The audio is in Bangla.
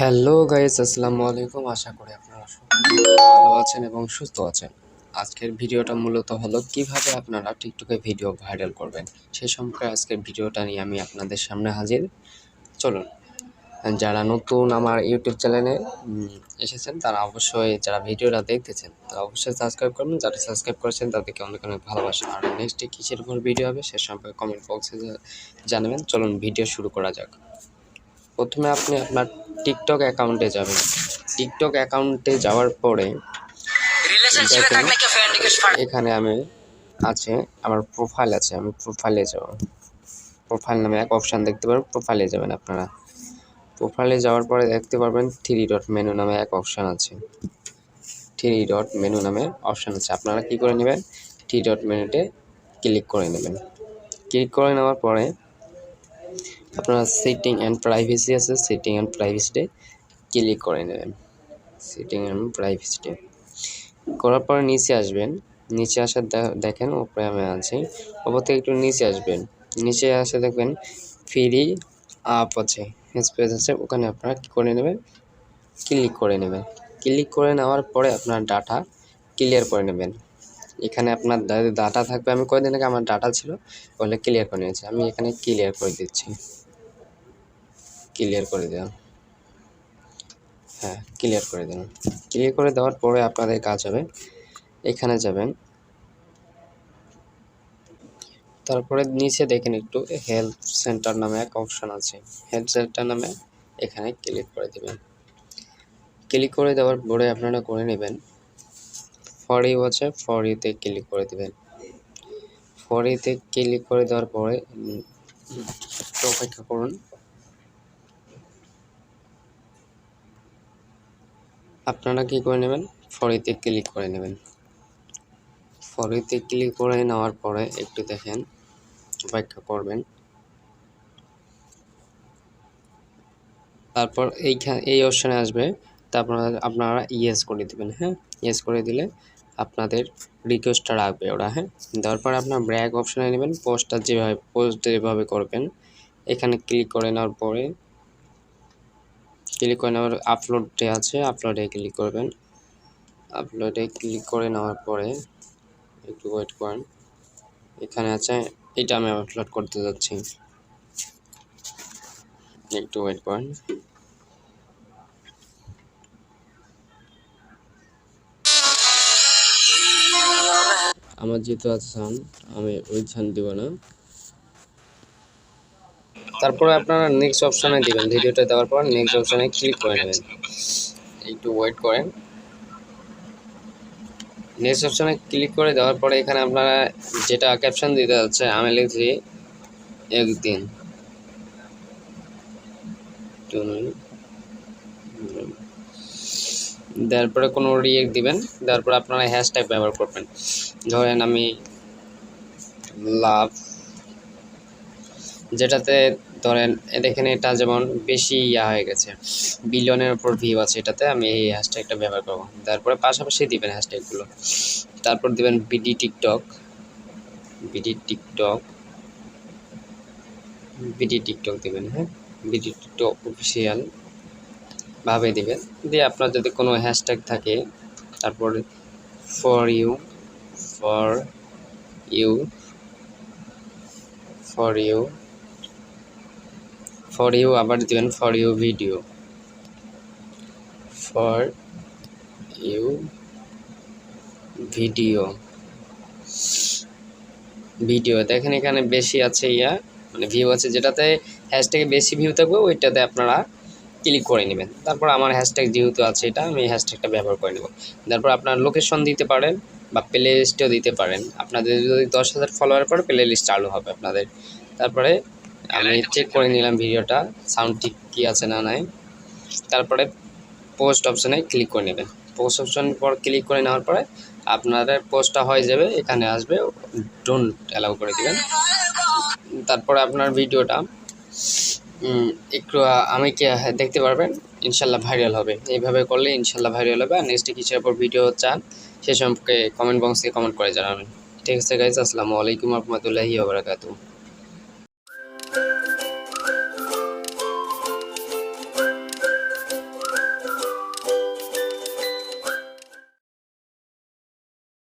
হ্যালো গাইস, আসসালামু আলাইকুম। আশা করি আপনারা সকলে ভালো আছেন এবং সুস্থ আছেন। আজকের ভিডিওটা মূলত হলো কিভাবে আপনারা টিকটকে ভিডিও ভাইরাল করবেন সে সম্পর্কে আজকের ভিডিওটা নিয়ে আমি আপনাদের সামনে হাজির। চলুন, যারা নতুন আমার ইউটিউব চ্যানেলে এসেছেন তারা অবশ্যই, যারা ভিডিওটা দেখতেছেন তারা অবশ্যই সাবস্ক্রাইব করবেন। যারা সাবস্ক্রাইব করেছেন তাদেরকে অনেক অনেক ভালোবাসা। আর নেক্সটে কিসের উপর ভিডিও হবে সে সম্পর্কে কমেন্ট বক্সে জানাবেন। চলুন ভিডিও শুরু করা যাক। প্রথমে আপনি আপনার টিকটক অ্যাকাউন্টে যাবেন। টিকটক অ্যাকাউন্টে যাওয়ার পরে দেখেন এখানে আমার প্রোফাইল আছে। আমি প্রোফাইলে যাব। প্রোফাইল নামে এক অপশান দেখতে পারবেন, প্রোফাইলে যাবেন আপনারা। প্রোফাইলে যাওয়ার পরে দেখতে পারবেন 3 ডট মেনু নামে এক অপশান আছে। 3 ডট মেনু নামে অপশান আছে। আপনারা কী করে নেবেন? 3 ডট মেনুতে ক্লিক করে নেবেন। ক্লিক করে নেওয়ার পরে আপনারা সেটিং অ্যান্ড প্রাইভেসি আছে, সেটিং অ্যান্ড প্রাইভেসিতে ক্লিক করে নেবেন। সেটিং অ্যান্ড প্রাইভেসিতে করার পরে নিচে আসবেন। নিচে আসার দেখেন উপরে আমি আছি, ওপর থেকে একটু নিচে আসবেন। নিচে আসে দেখবেন ফ্রি আপ আছে, স্পেস আছে, ওখানে আপনারা কী করে নেবেন? ক্লিক করে নেবেন। ক্লিক করে নেওয়ার পরে আপনার ডাটা ক্লিয়ার করে নেবেন। এখানে আপনার ডাটা থাকবে। আমি কয়েকদিন আগে আমার ডাটা ছিল, বলে ক্লিয়ার করে নিয়েছি। আমি এখানে ক্লিয়ার করে দিচ্ছি। ক্লিয়ার করে দিলাম। হ্যাঁ, ক্লিয়ার করে দিলাম। ক্লিয়ার করে দেওয়ার পরে আপনাদের কাজ হবে, এখানে যাবেন। তারপরে নিচে দেখেন একটু হেল্প সেন্টার নামে এক অপশান আছে। হেল্প সেন্টার নামে এখানে ক্লিক করে দেবেন। ক্লিক করে দেওয়ার পরে আপনারা করে নেবেন ফর ইউ আছে, ফর ইউতে ক্লিক করে দেবেন। ফর ইউতে ক্লিক করে দেওয়ার পরে একটু অপেক্ষা করুন। আপনারা কী করে নেবেন? ফর ইউতে ক্লিক করে নেবেন। ফর ইউতে ক্লিক করে নেওয়ার পরে একটু দেখেন, অপেক্ষা করবেন। তারপর এই অপশানে আসবে, তারপর আপনারা ইয়েস করে দেবেন। হ্যাঁ, ইয়েস করে দিলে আপনাদের রিকোয়েস্টটা রাখবে ওরা। হ্যাঁ, দেওয়ার পরে আপনার ব্র্যাক অপশানে নেবেন। পোস্ট যেভাবে করবেন এখানে ক্লিক করে নেওয়ার পরে আপলোডে আছে, আপলোডে ক্লিক করবেন। আপলোডে ক্লিক করে নেওয়ার পরে একটু ওয়েট করেন। এখানে আছে, এটা আমি আপলোড করতে যাচ্ছি, একটু ওয়েট করেন। আমার যেহেতু আছে সাউন্ড, আমি ওই সাউন্ড দিব না। তারপরে আপনারা নেক্সট অপশানে দিবেন। ভিডিওটা দেওয়ার পর নেক্সট অপশানে ক্লিক করে নেবেন। একটু ওয়েট করেন। নেক্সট অপশানে ক্লিক করে দেওয়ার পরে এখানে আপনারা যেটা ক্যাপশন দিতে যাচ্ছে, আমি লিখছি একদিন। তারপরে কোনো রিয়েক্ট দিবেন। তারপরে আপনারা হ্যাশট্যাগ ব্যবহার করবেন। ধরেন আমি লাভ, যেটাতে ধরেন দেখেন এটা যেমন বেশি হয়ে গেছে, বিলিয়নের উপর ভিউ আছে, এটাতে আমি এই হ্যাশট্যাগটা ব্যবহার করব। তারপরে পাশাপাশি দিবেন হ্যাশট্যাগুলো। তারপর দিবেন BD TikTok, BD TikTok, BD TikTok দিবেন। হ্যাঁ, বিডি টিকটক অফিসিয়াল ভাবে দিবেন। দিয়ে আপনার যদি কোনো হ্যাশট্যাগ থাকে, তারপর for you, for you, for you, for you আবার দিবেন for you video, for you video, video দেখেন এখানে বেশি আছে মানে ভিউ আছে, যেটাতে হ্যাশট্যাগে বেশি ভিউ থাকবে ওইটাতে আপনারা ক্লিক করে নেবেন। তারপর আমার হ্যাশট্যাগ যেহেতু আছে এটা, আমি হ্যাশট্যাগটা ব্যবহার করে নেব। তারপর আপনার লোকেশন দিতে পারেন বা প্লে লিস্টেও দিতে পারেন। আপনাদের যদি 10,000 ফলোয়ার পরে প্লে লিস্ট চালু হবে আপনাদের। তারপরে আমি চেক করে নিলাম ভিডিওটা সাউন্ড ঠিক কী আছে না নাই। তারপরে পোস্ট অপশানে ক্লিক করে নেবেন। পোস্ট অপশান পর ক্লিক করে নেওয়ার পরে আপনাদের পোস্টটা হয়ে যাবে, এখানে আসবে ডোন্ট অ্যালাউ করে দেবেন। তারপরে আপনার ভিডিওটা একটু আমি কি দেখতে পারবেন, ইনশাল্লাহ ভাইরাল হবে। এইভাবে করলে ইনশাল্লাহ ভাইরাল হবে। আর নেক্সটে কিসের উপর ভিডিও চান সে সম্পর্কে কমেন্ট বক্সে কমেন্ট করে জানাবেন। ঠিক আছে গাইজ, আসসালামু আলাইকুম রহমতুল্লাহি ওয়া বারাকাতুহু।